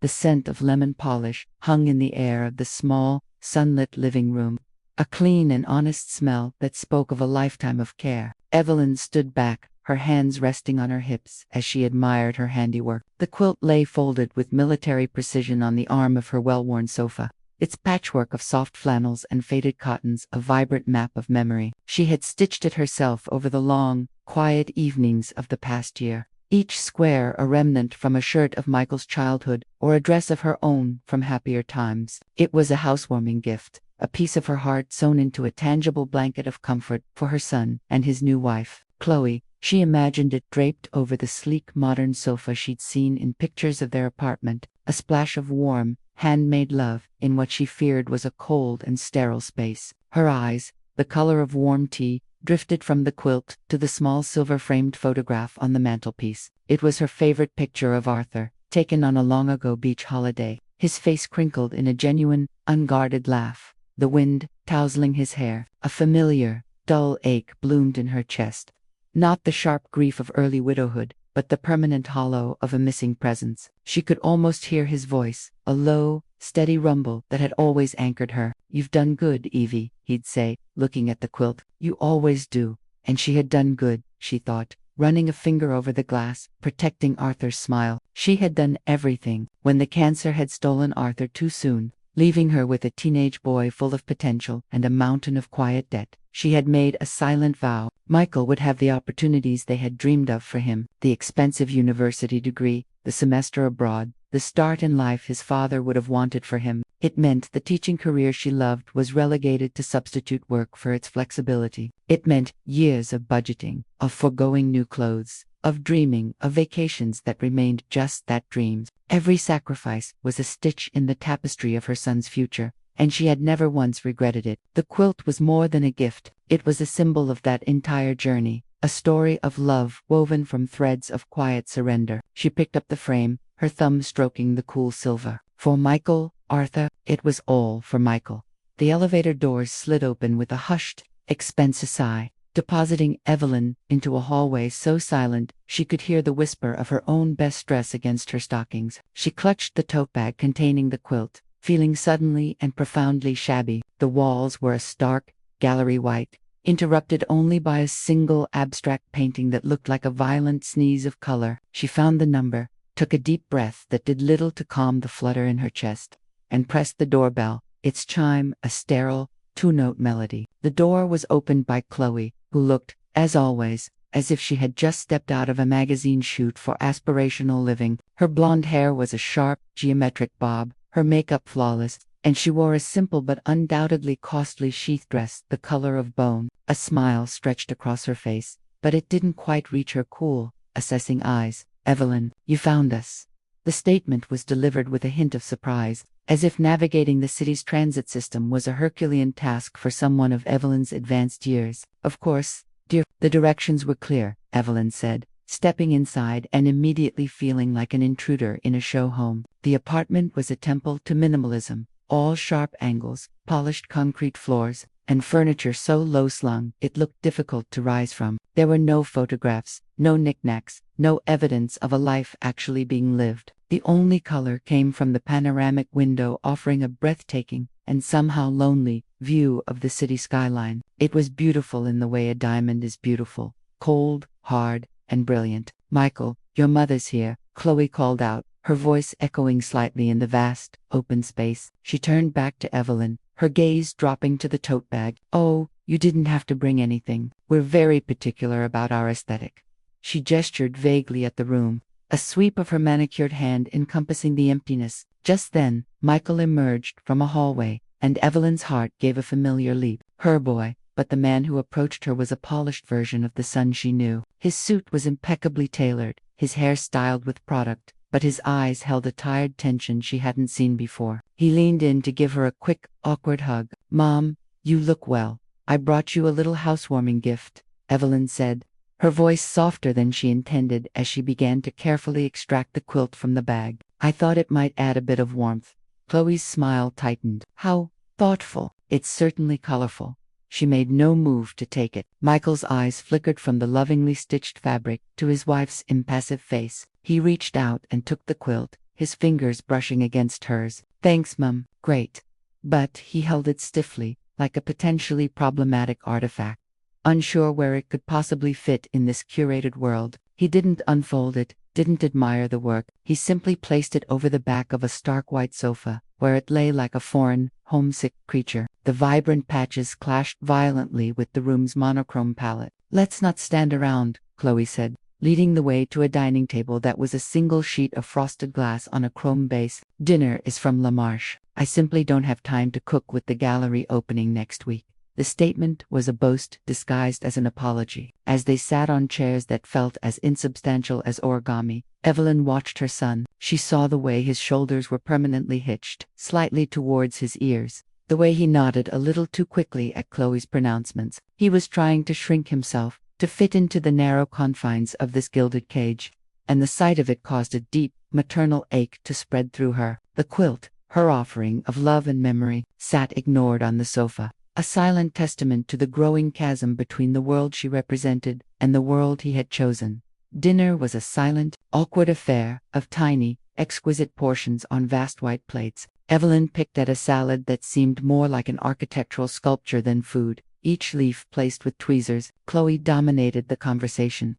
The scent of lemon polish hung in the air of the small, sunlit living room, a clean and honest smell that spoke of a lifetime of care. Evelyn stood back, her hands resting on her hips as she admired her handiwork. The quilt lay folded with military precision on the arm of her well-worn sofa, its patchwork of soft flannels and faded cottons a vibrant map of memory. She had stitched it herself over the long, quiet evenings of the past year, each square a remnant from a shirt of Michael's childhood or a dress of her own from happier times. It was a housewarming gift, a piece of her heart sewn into a tangible blanket of comfort for her son and his new wife, Chloe. She imagined it draped over the sleek modern sofa she'd seen in pictures of their apartment, a splash of warm, handmade love in what she feared was a cold and sterile space. Her eyes, the color of warm tea, drifted from the quilt to the small silver-framed photograph on the mantelpiece. It was her favorite picture of Arthur, taken on a long-ago beach holiday, his face crinkled in a genuine, unguarded laugh, the wind tousling his hair. A familiar, dull ache bloomed in her chest. Not the sharp grief of early widowhood, but the permanent hollow of a missing presence. She could almost hear his voice, a low, steady rumble that had always anchored her. "You've done good, Evie," he'd say, looking at the quilt. "You always do." And she had done good, she thought, running a finger over the glass, protecting Arthur's smile. She had done everything when the cancer had stolen Arthur too soon, leaving her with a teenage boy full of potential and a mountain of quiet debt. She had made a silent vow. Michael would have the opportunities they had dreamed of for him, the expensive university degree, the semester abroad, the start in life his father would have wanted for him. It meant the teaching career she loved was relegated to substitute work for its flexibility. It meant years of budgeting, of foregoing new clothes, of dreaming, of vacations that remained just that, dreams. Every sacrifice was a stitch in the tapestry of her son's future, and she had never once regretted it. The quilt was more than a gift. It was a symbol of that entire journey, a story of love woven from threads of quiet surrender. She picked up the frame, her thumb stroking the cool silver. For Michael, Arthur, it was all for Michael. The elevator doors slid open with a hushed, expensive sigh, depositing Evelyn into a hallway so silent she could hear the whisper of her own best dress against her stockings. She clutched the tote bag containing the quilt, feeling suddenly and profoundly shabby. The walls were a stark, gallery white, interrupted only by a single abstract painting that looked like a violent sneeze of color. She found the number, took a deep breath that did little to calm the flutter in her chest, and pressed the doorbell, its chime a sterile, two-note melody. The door was opened by Chloe, who looked, as always, as if she had just stepped out of a magazine shoot for aspirational living. Her blonde hair was a sharp, geometric bob, her makeup flawless, and she wore a simple but undoubtedly costly sheath dress the color of bone. A smile stretched across her face, but it didn't quite reach her cool, assessing eyes. "Evelyn, you found us." The statement was delivered with a hint of surprise, as if navigating the city's transit system was a Herculean task for someone of Evelyn's advanced years. "Of course, dear." "The directions were clear," Evelyn said, stepping inside and immediately feeling like an intruder in a show home. The apartment was a temple to minimalism, all sharp angles, polished concrete floors, and furniture so low-slung it looked difficult to rise from. There were no photographs, no knickknacks, no evidence of a life actually being lived. The only color came from the panoramic window, offering a breathtaking, and somehow lonely, view of the city skyline. It was beautiful in the way a diamond is beautiful, cold, hard, and brilliant. "Michael, your mother's here," Chloe called out, her voice echoing slightly in the vast, open space. She turned back to Evelyn, her gaze dropping to the tote bag. "Oh, you didn't have to bring anything. We're very particular about our aesthetic." She gestured vaguely at the room, a sweep of her manicured hand encompassing the emptiness. Just then, Michael emerged from a hallway, and Evelyn's heart gave a familiar leap. Her boy, but the man who approached her was a polished version of the son she knew. His suit was impeccably tailored, his hair styled with product, but his eyes held a tired tension she hadn't seen before. He leaned in to give her a quick, awkward hug. "Mom, you look well. I brought you a little housewarming gift," Evelyn said, her voice softer than she intended as she began to carefully extract the quilt from the bag. "I thought it might add a bit of warmth." Chloe's smile tightened. "How thoughtful. It's certainly colorful." She made no move to take it. Michael's eyes flickered from the lovingly stitched fabric to his wife's impassive face. He reached out and took the quilt, his fingers brushing against hers. Thanks, Mum. Great. But he held it stiffly, like a potentially problematic artifact. Unsure where it could possibly fit in this curated world, he didn't unfold it, didn't admire the work, he simply placed it over the back of a stark white sofa, where it lay like a foreign, homesick creature. The vibrant patches clashed violently with the room's monochrome palette. Let's not stand around, Chloe said, leading the way to a dining table that was a single sheet of frosted glass on a chrome base. Dinner is from La Marche. I simply don't have time to cook with the gallery opening next week. The statement was a boast disguised as an apology. As they sat on chairs that felt as insubstantial as origami, Evelyn watched her son. She saw the way his shoulders were permanently hitched, slightly towards his ears. The way he nodded a little too quickly at Chloe's pronouncements. He was trying to shrink himself, to fit into the narrow confines of this gilded cage. And the sight of it caused a deep, maternal ache to spread through her. The quilt, her offering of love and memory, sat ignored on the sofa. A silent testament to the growing chasm between the world she represented and the world he had chosen. Dinner was a silent, awkward affair of tiny, exquisite portions on vast white plates. Evelyn picked at a salad that seemed more like an architectural sculpture than food, each leaf placed with tweezers. Chloe dominated the conversation.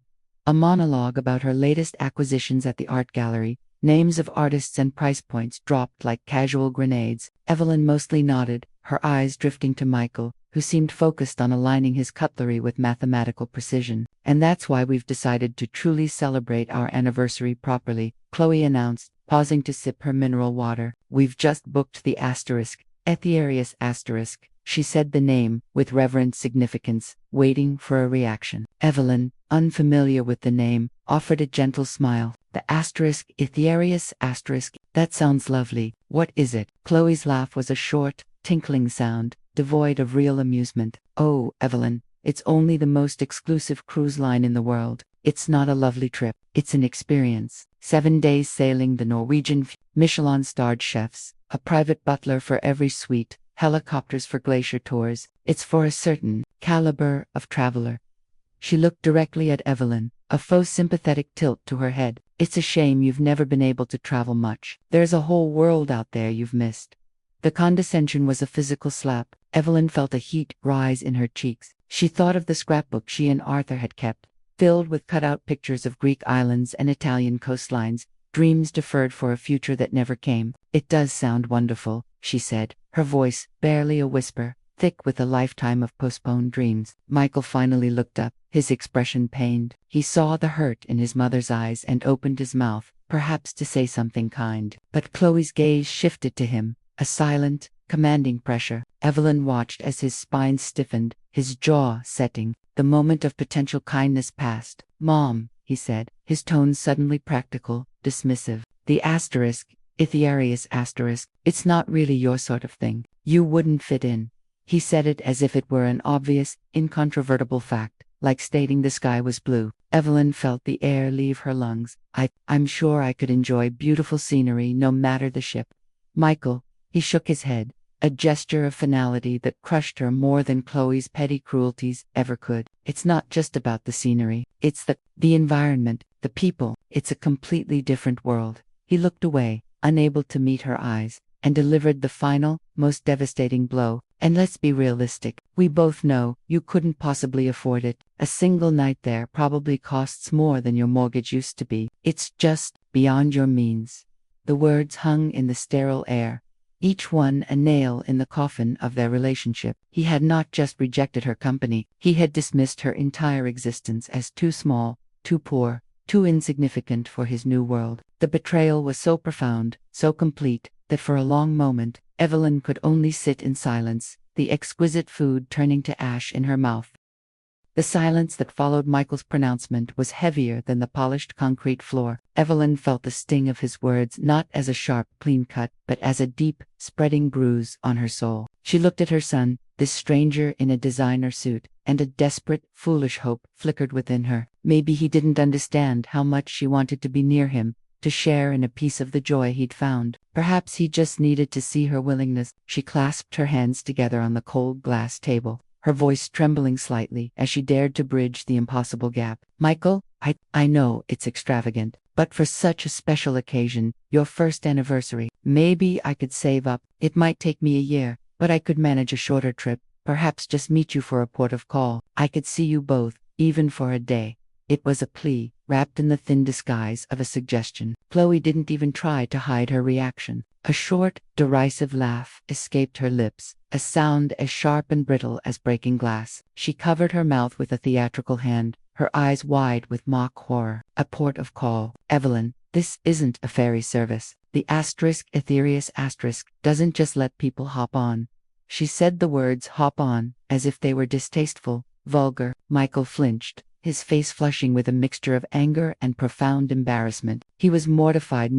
A monologue about her latest acquisitions at the art gallery, names of artists and price points dropped like casual grenades. Evelyn mostly nodded, her eyes drifting to Michael, who seemed focused on aligning his cutlery with mathematical precision. And that's why we've decided to truly celebrate our anniversary properly, Chloe announced, pausing to sip her mineral water. We've just booked the asterisk, Ethereus asterisk. She said the name, with reverent significance, waiting for a reaction. Evelyn, unfamiliar with the name, offered a gentle smile. The asterisk, Ethereus asterisk, that sounds lovely. What is it? Chloe's laugh was a short, tinkling sound, devoid of real amusement. Oh, Evelyn, it's only the most exclusive cruise line in the world. It's not a lovely trip. It's an experience. 7 days sailing the Norwegian Michelin-starred chefs, a private butler for every suite, helicopters for glacier tours. It's for a certain caliber of traveler. She looked directly at Evelyn, a faux sympathetic tilt to her head. It's a shame you've never been able to travel much. There's a whole world out there you've missed. The condescension was a physical slap. Evelyn felt a heat rise in her cheeks. She thought of the scrapbook she and Arthur had kept, filled with cut-out pictures of Greek islands and Italian coastlines, dreams deferred for a future that never came. It does sound wonderful, she said, her voice barely a whisper, thick with a lifetime of postponed dreams. Michael finally looked up, his expression pained. He saw the hurt in his mother's eyes and opened his mouth, perhaps to say something kind. But Chloe's gaze shifted to him, a silent, commanding pressure. Evelyn watched as his spine stiffened, his jaw setting. The moment of potential kindness passed. Mom, he said, his tone suddenly practical, dismissive. The asterisk, Ethereus asterisk, it's not really your sort of thing. You wouldn't fit in. He said it as if it were an obvious, incontrovertible fact, like stating the sky was blue. Evelyn felt the air leave her lungs. I'm sure I could enjoy beautiful scenery no matter the ship. Michael, he shook his head, a gesture of finality that crushed her more than Chloe's petty cruelties ever could. It's not just about the scenery. It's the environment, the people. It's a completely different world. He looked away, unable to meet her eyes, and delivered the final, most devastating blow. And let's be realistic. We both know you couldn't possibly afford it. A single night there probably costs more than your mortgage used to be. It's just beyond your means. The words hung in the sterile air, each one a nail in the coffin of their relationship. He had not just rejected her company, he had dismissed her entire existence as too small, too poor, too insignificant for his new world. The betrayal was so profound, so complete, that for a long moment, Evelyn could only sit in silence, the exquisite food turning to ash in her mouth. The silence that followed Michael's pronouncement was heavier than the polished concrete floor. Evelyn felt the sting of his words not as a sharp, clean cut, but as a deep, spreading bruise on her soul. She looked at her son, this stranger in a designer suit, and a desperate, foolish hope flickered within her. Maybe he didn't understand how much she wanted to be near him, to share in a piece of the joy he'd found. Perhaps he just needed to see her willingness. She clasped her hands together on the cold glass table, her voice trembling slightly as she dared to bridge the impossible gap. Michael, I know it's extravagant, but for such a special occasion, your first anniversary, maybe I could save up. It might take me a year, but I could manage a shorter trip, perhaps just meet you for a port of call. I could see you both, even for a day. It was a plea, wrapped in the thin disguise of a suggestion. Chloe didn't even try to hide her reaction. A short, derisive laugh escaped her lips, a sound as sharp and brittle as breaking glass. She covered her mouth with a theatrical hand, her eyes wide with mock horror. A port of call. Evelyn, this isn't a ferry service. The Aetherius doesn't just let people hop on. She said the words hop on, as if they were distasteful, vulgar. Michael flinched, his face flushing with a mixture of anger and profound embarrassment. He was mortified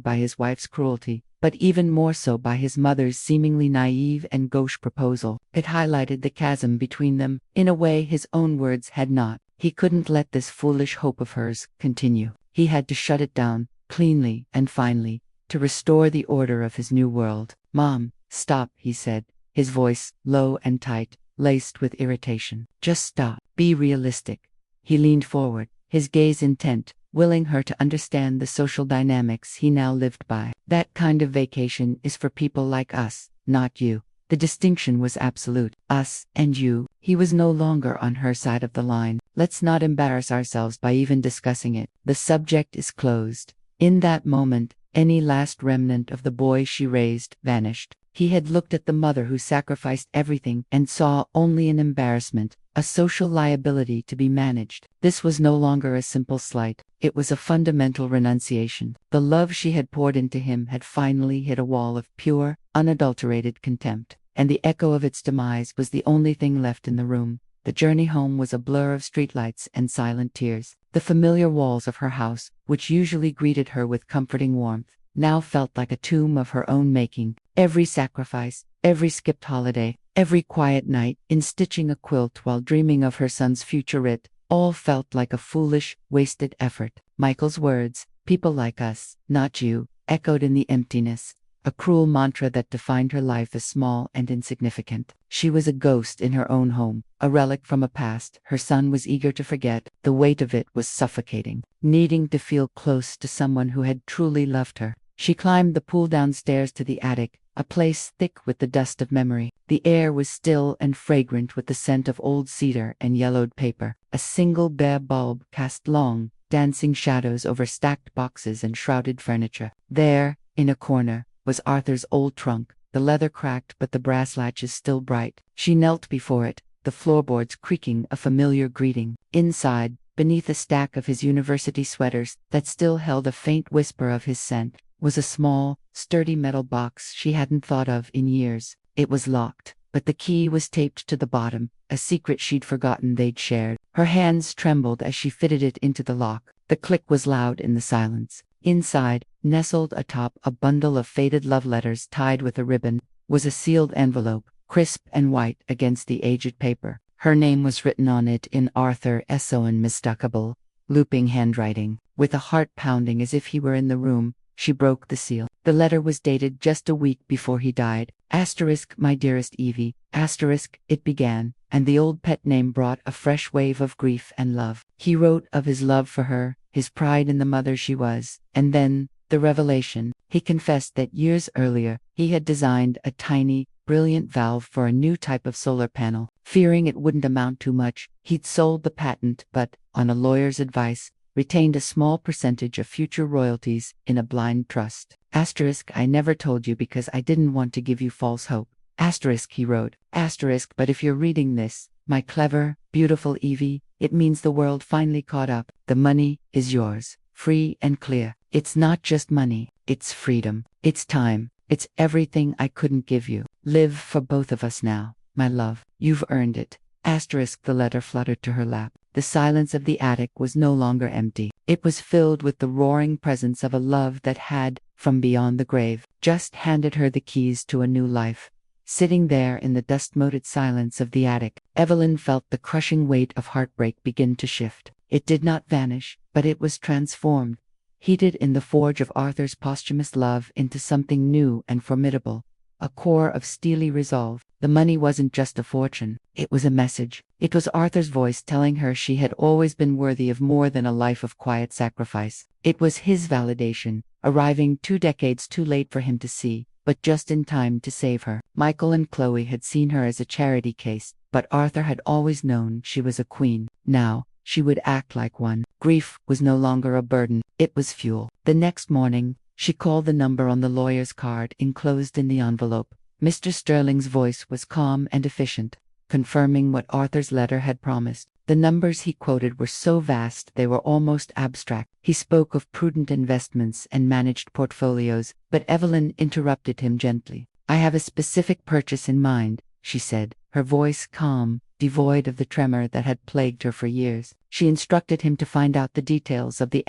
by his wife's cruelty, but even more so by his mother's seemingly naive and gauche proposal. It highlighted the chasm between them, in a way his own words had not. He couldn't let this foolish hope of hers continue. He had to shut it down, cleanly and finely, to restore the order of his new world. Mom, stop, he said, his voice low and tight, laced with irritation. Just stop. Be realistic. He leaned forward, his gaze intent, willing her to understand the social dynamics he now lived by. That kind of vacation is for people like us, not you. The distinction was absolute. Us and you. He was no longer on her side of the line. Let's not embarrass ourselves by even discussing it. The subject is closed. In that moment, any last remnant of the boy she raised vanished. He had looked at the mother who sacrificed everything and saw only an embarrassment, a social liability to be managed. This was no longer a simple slight. It was a fundamental renunciation. The love she had poured into him had finally hit a wall of pure, unadulterated contempt, and the echo of its demise was the only thing left in the room. The journey home was a blur of streetlights and silent tears. The familiar walls of her house, which usually greeted her with comforting warmth, now felt like a tomb of her own making. Every sacrifice, every skipped holiday, every quiet night in stitching a quilt while dreaming of her son's future writ, all felt like a foolish, wasted effort. Michael's words, people like us, not you, echoed in the emptiness, a cruel mantra that defined her life as small and insignificant. She was a ghost in her own home, a relic from a past her son was eager to forget. The weight of it was suffocating, needing to feel close to someone who had truly loved her. She climbed the pull-down stairs to the attic, a place thick with the dust of memory. The air was still and fragrant with the scent of old cedar and yellowed paper. A single bare bulb cast long, dancing shadows over stacked boxes and shrouded furniture. There, in a corner, was Arthur's old trunk, the leather cracked but the brass latches still bright. She knelt before it, the floorboards creaking a familiar greeting. Inside, beneath a stack of his university sweaters that still held a faint whisper of his scent, was a small, sturdy metal box she hadn't thought of in years. It was locked, but the key was taped to the bottom, a secret she'd forgotten they'd shared. Her hands trembled as she fitted it into the lock. The click was loud in the silence. Inside, nestled atop a bundle of faded love letters tied with a ribbon, was a sealed envelope, crisp and white against the aged paper. Her name was written on it in Arthur S.O. unmistakable, looping handwriting. With a heart pounding as if he were in the room, she broke the seal. The letter was dated just a week before he died. Asterisk, my dearest Evie. Asterisk, it began, and the old pet name brought a fresh wave of grief and love. He wrote of his love for her, his pride in the mother she was, and then, the revelation. He confessed that years earlier, he had designed a tiny, brilliant valve for a new type of solar panel. Fearing it wouldn't amount to much, he'd sold the patent but, on a lawyer's advice, retained a small percentage of future royalties in a blind trust. Asterisk, I never told you because I didn't want to give you false hope. Asterisk, he wrote. Asterisk, but if you're reading this, my clever, beautiful Evie, it means the world finally caught up. The money is yours, free and clear. It's not just money, it's freedom, it's time, it's everything I couldn't give you. Live for both of us now, my love. You've earned it. Asterisk, the letter fluttered to her lap. The silence of the attic was no longer empty. It was filled with the roaring presence of a love that had, from beyond the grave, just handed her the keys to a new life. Sitting there in the dust-moated silence of the attic, Evelyn felt the crushing weight of heartbreak begin to shift. It did not vanish, but it was transformed, heated in the forge of Arthur's posthumous love into something new and formidable, a core of steely resolve. The money wasn't just a fortune, it was a message. It was Arthur's voice telling her she had always been worthy of more than a life of quiet sacrifice. It was his validation, arriving 2 decades too late for him to see, but just in time to save her. Michael and Chloe had seen her as a charity case, but Arthur had always known she was a queen. Now, she would act like one. Grief was no longer a burden, it was fuel. The next morning, she called the number on the lawyer's card enclosed in the envelope. Mr. Sterling's voice was calm and efficient, confirming what Arthur's letter had promised. The numbers he quoted were so vast they were almost abstract. He spoke of prudent investments and managed portfolios, but Evelyn interrupted him gently. "I have a specific purchase in mind," she said, her voice calm, devoid of the tremor that had plagued her for years. She instructed him to find out the details of the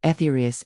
Ethereus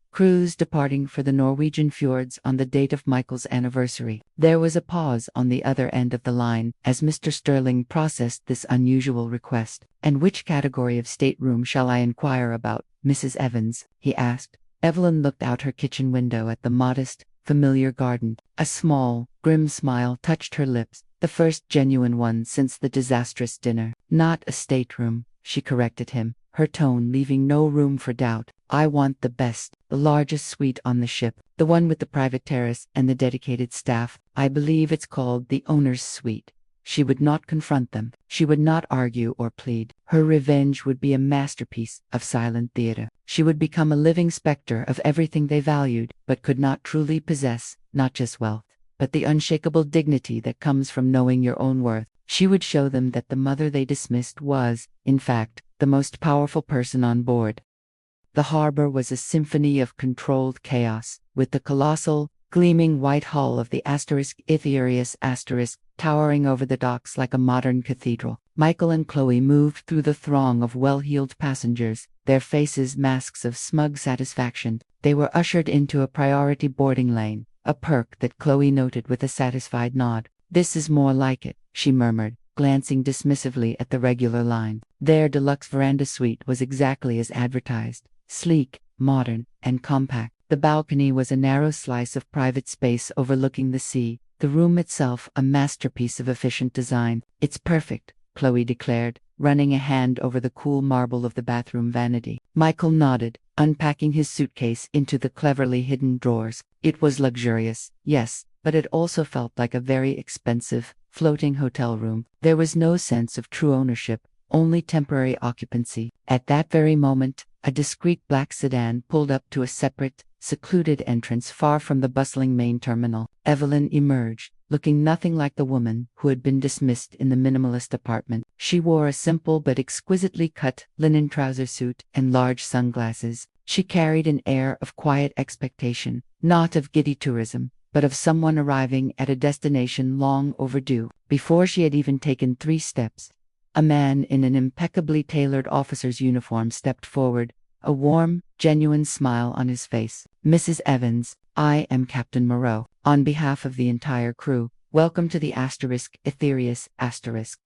cruise departing for the Norwegian fjords on the date of Michael's anniversary. There was a pause on the other end of the line as Mr. Sterling processed this unusual request. "And which category of stateroom shall I inquire about, Mrs. Evans?" he asked. Evelyn looked out her kitchen window at the modest, familiar garden. A small, grim smile touched her lips, the first genuine one since the disastrous dinner. "Not a stateroom," she corrected him, her tone leaving no room for doubt. "I want the best, the largest suite on the ship, the one with the private terrace and the dedicated staff. I believe it's called the owner's suite." She would not confront them. She would not argue or plead. Her revenge would be a masterpiece of silent theater. She would become a living specter of everything they valued, but could not truly possess, not just wealth, but the unshakable dignity that comes from knowing your own worth. She would show them that the mother they dismissed was, in fact, the most powerful person on board. The harbor was a symphony of controlled chaos, with the colossal, gleaming white hull of the Ethereus towering over the docks like a modern cathedral. Michael and Chloe moved through the throng of well-heeled passengers, their faces masks of smug satisfaction. They were ushered into a priority boarding lane, a perk that Chloe noted with a satisfied nod. "This is more like it," she murmured, glancing dismissively at the regular line. Their deluxe veranda suite was exactly as advertised. Sleek, modern, and compact. The balcony was a narrow slice of private space overlooking the sea, the room itself a masterpiece of efficient design. "It's perfect," Chloe declared, running a hand over the cool marble of the bathroom vanity. Michael nodded, unpacking his suitcase into the cleverly hidden drawers. It was luxurious, yes, but it also felt like a very expensive, floating hotel room. There was no sense of true ownership, only temporary occupancy. At that very moment, a discreet black sedan pulled up to a separate, secluded entrance far from the bustling main terminal. Evelyn emerged, looking nothing like the woman who had been dismissed in the minimalist apartment. She wore a simple but exquisitely cut linen trouser suit and large sunglasses. She carried an air of quiet expectation, not of giddy tourism, but of someone arriving at a destination long overdue. Before she had even taken 3 steps, a man in an impeccably tailored officer's uniform stepped forward, a warm, genuine smile on his face. "Mrs. Evans, I am Captain Moreau. On behalf of the entire crew, welcome to the Ethereus.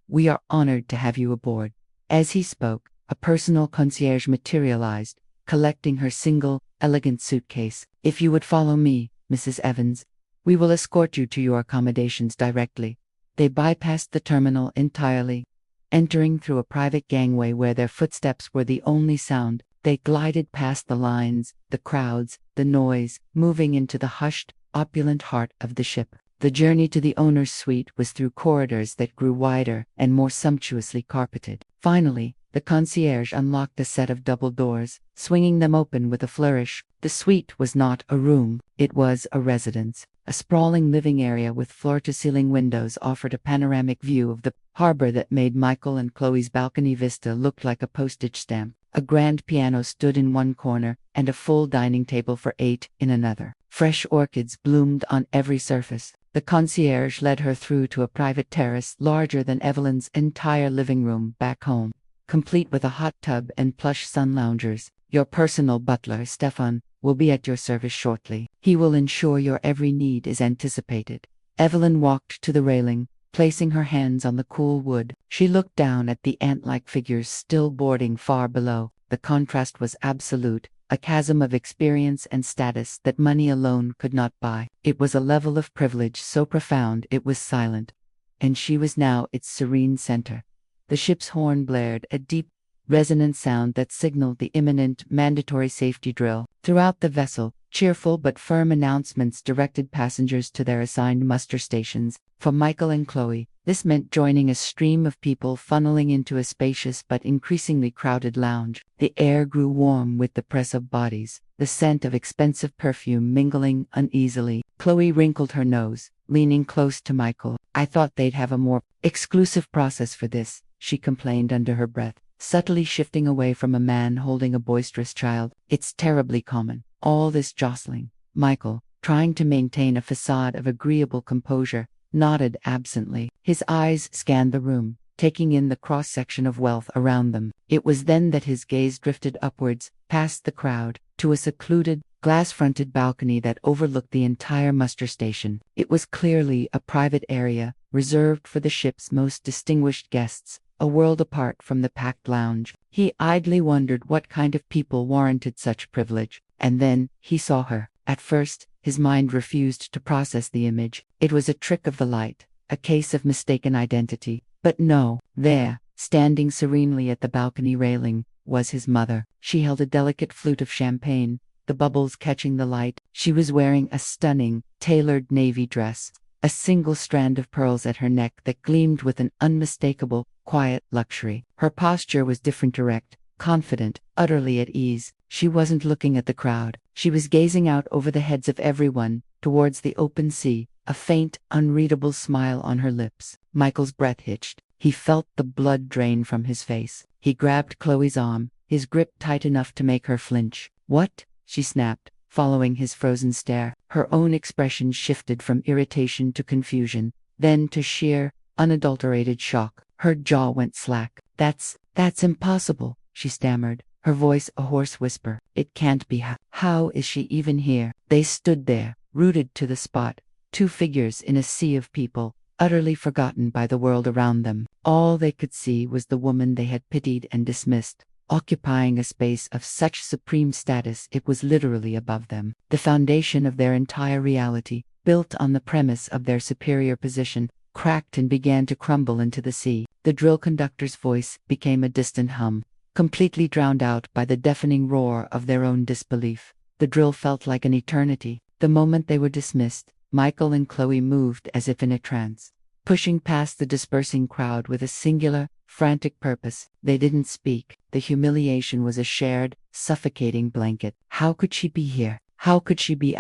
We are honored to have you aboard." As he spoke, a personal concierge materialized, collecting her single, elegant suitcase. "If you would follow me, Mrs. Evans, we will escort you to your accommodations directly." They bypassed the terminal entirely. Entering through a private gangway where their footsteps were the only sound, they glided past the lines, the crowds, the noise, moving into the hushed, opulent heart of the ship. The journey to the owner's suite was through corridors that grew wider and more sumptuously carpeted. Finally, the concierge unlocked a set of double doors, swinging them open with a flourish. The suite was not a room, it was a residence. A sprawling living area with floor-to-ceiling windows offered a panoramic view of the harbor that made Michael and Chloe's balcony vista look like a postage stamp. A grand piano stood in one corner, and a full dining table for 8 in another. Fresh orchids bloomed on every surface. The concierge led her through to a private terrace larger than Evelyn's entire living room back home, complete with a hot tub and plush sun loungers. "Your personal butler, Stefan, will be at your service shortly. He will ensure your every need is anticipated." Evelyn walked to the railing, placing her hands on the cool wood. She looked down at the ant-like figures still boarding far below. The contrast was absolute, a chasm of experience and status that money alone could not buy. It was a level of privilege so profound it was silent, and she was now its serene center. The ship's horn blared, a deep, resonant sound that signaled the imminent, mandatory safety drill. Throughout the vessel, cheerful but firm announcements directed passengers to their assigned muster stations. For Michael and Chloe, this meant joining a stream of people funneling into a spacious but increasingly crowded lounge. The air grew warm with the press of bodies, the scent of expensive perfume mingling uneasily. Chloe wrinkled her nose, leaning close to Michael. "I thought they'd have a more exclusive process for this," she complained under her breath, subtly shifting away from a man holding a boisterous child. "It's terribly common, all this jostling." Michael, trying to maintain a facade of agreeable composure, nodded absently. His eyes scanned the room, taking in the cross-section of wealth around them. It was then that his gaze drifted upwards, past the crowd, to a secluded, glass-fronted balcony that overlooked the entire muster station. It was clearly a private area, reserved for the ship's most distinguished guests, a world apart from the packed lounge. He idly wondered what kind of people warranted such privilege. And then, he saw her. At first, his mind refused to process the image. It was a trick of the light, a case of mistaken identity. But no, there, standing serenely at the balcony railing, was his mother. She held a delicate flute of champagne, the bubbles catching the light. She was wearing a stunning, tailored navy dress, a single strand of pearls at her neck that gleamed with an unmistakable, quiet luxury. Her posture was different, direct, confident, utterly at ease. She wasn't looking at the crowd. She was gazing out over the heads of everyone, towards the open sea, a faint, unreadable smile on her lips. Michael's breath hitched. He felt the blood drain from his face. He grabbed Chloe's arm, his grip tight enough to make her flinch. "What?" she snapped, following his frozen stare. Her own expression shifted from irritation to confusion, then to sheer, unadulterated shock. Her jaw went slack. That's impossible," she stammered, her voice a hoarse whisper. "It can't be. How is she even here?" They stood there, rooted to the spot, two figures in a sea of people, utterly forgotten by the world around them. All they could see was the woman they had pitied and dismissed, occupying a space of such supreme status it was literally above them. The foundation of their entire reality, built on the premise of their superior position, cracked and began to crumble into the sea. The drill conductor's voice became a distant hum, completely drowned out by the deafening roar of their own disbelief. The drill felt like an eternity. The moment they were dismissed, Michael and Chloe moved as if in a trance, pushing past the dispersing crowd with a singular, frantic purpose. They didn't speak. The humiliation was a shared, suffocating blanket. How could she be here? How could she be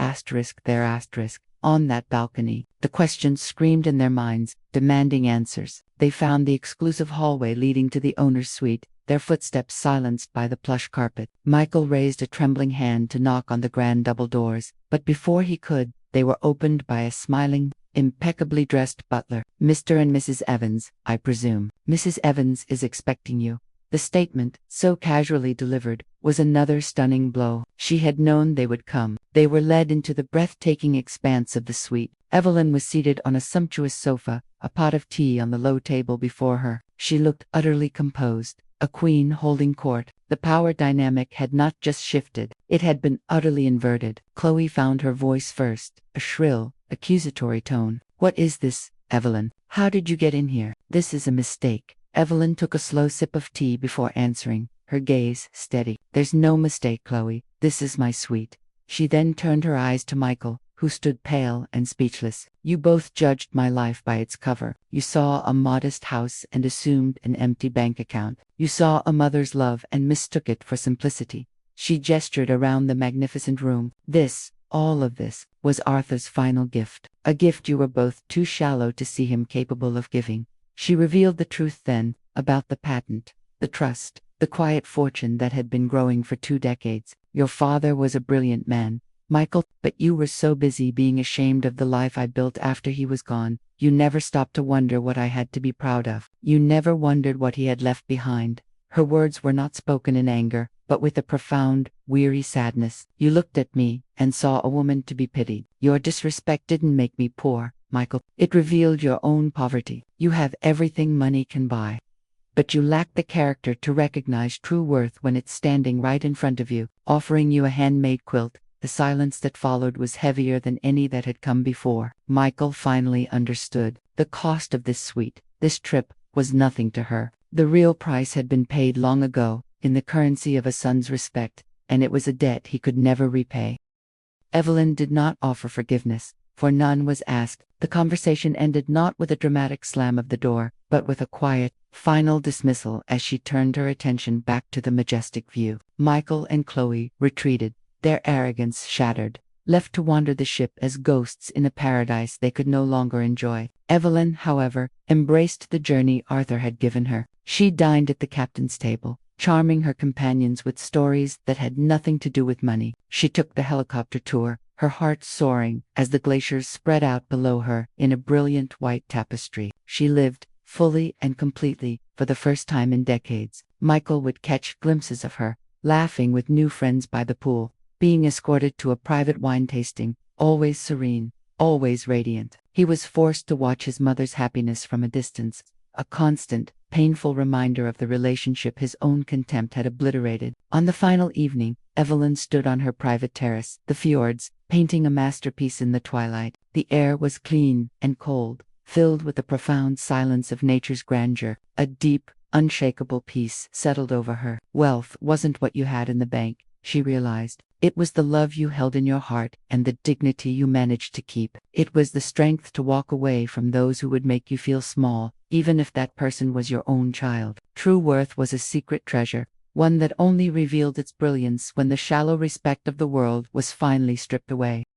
on that balcony? The questions screamed in their minds, demanding answers. They found the exclusive hallway leading to the owner's suite, their footsteps silenced by the plush carpet. Michael raised a trembling hand to knock on the grand double doors, but before he could, they were opened by a smiling, impeccably dressed butler. "Mr. and Mrs. Evans, I presume. Mrs. Evans is expecting you." The statement, so casually delivered, was another stunning blow. She had known they would come. They were led into the breathtaking expanse of the suite. Evelyn was seated on a sumptuous sofa, a pot of tea on the low table before her. She looked utterly composed, a queen holding court. The power dynamic had not just shifted, it had been utterly inverted. Chloe found her voice first, a shrill, accusatory tone. "What is this, Evelyn? How did you get in here? This is a mistake." Evelyn took a slow sip of tea before answering, her gaze steady. "There's no mistake, Chloe. This is my suite." She then turned her eyes to Michael, who stood pale and speechless. "You both judged my life by its cover. You saw a modest house and assumed an empty bank account. You saw a mother's love and mistook it for simplicity." She gestured around the magnificent room. All of this, was Arthur's final gift. A gift you were both too shallow to see him capable of giving. She revealed the truth then, about the patent, the trust, the quiet fortune that had been growing for 2 decades. "Your father was a brilliant man, Michael, but you were so busy being ashamed of the life I built after he was gone, you never stopped to wonder what I had to be proud of. You never wondered what he had left behind." Her words were not spoken in anger, but with a profound, weary sadness. "You looked at me, and saw a woman to be pitied. Your disrespect didn't make me poor, Michael. It revealed your own poverty. You have everything money can buy, but you lack the character to recognize true worth when it's standing right in front of you, offering you a handmade quilt. The silence that followed was heavier than any that had come before. Michael finally understood. The cost of this suite, this trip, was nothing to her. The real price had been paid long ago, in the currency of a son's respect, and it was a debt he could never repay. Evelyn did not offer forgiveness, for none was asked. The conversation ended not with a dramatic slam of the door, but with a quiet, final dismissal as she turned her attention back to the majestic view. Michael and Chloe retreated, their arrogance shattered, left to wander the ship as ghosts in a paradise they could no longer enjoy. Evelyn, however, embraced the journey Arthur had given her. She dined at the captain's table, charming her companions with stories that had nothing to do with money. She took the helicopter tour, her heart soaring as the glaciers spread out below her in a brilliant white tapestry. She lived, fully and completely, for the first time in decades. Michael would catch glimpses of her, laughing with new friends by the pool, being escorted to a private wine tasting, always serene, always radiant. He was forced to watch his mother's happiness from a distance, a constant, painful reminder of the relationship his own contempt had obliterated. On the final evening, Evelyn stood on her private terrace, the fjords, painting a masterpiece in the twilight. The air was clean and cold, filled with the profound silence of nature's grandeur. A deep, unshakable peace settled over her. Wealth wasn't what you had in the bank, she realized. It was the love you held in your heart and the dignity you managed to keep. It was the strength to walk away from those who would make you feel small, even if that person was your own child. True worth was a secret treasure, one that only revealed its brilliance when the shallow respect of the world was finally stripped away.